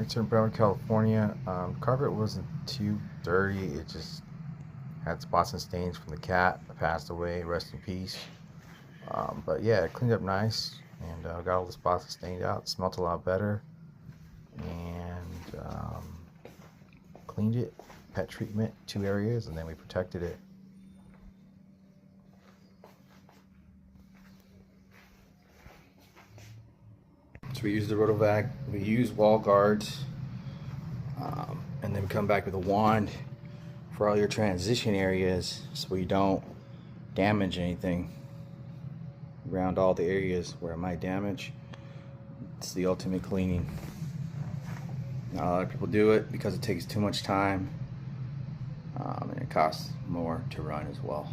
It's in Brentwood, California. Carpet wasn't too dirty. It just had spots and stains from the cat that passed away. Rest in peace. But yeah, it cleaned up nice and got all the spots and stains out. It smelled a lot better and cleaned it. Pet treatment, 2 areas, and then we protected it. So we use the rotovac, we use wall guards, and then we come back with a wand for all your transition areas so you don't damage anything around all the areas where it might damage. It's the ultimate cleaning. Not a lot of people do it because it takes too much time, and it costs more to run as well.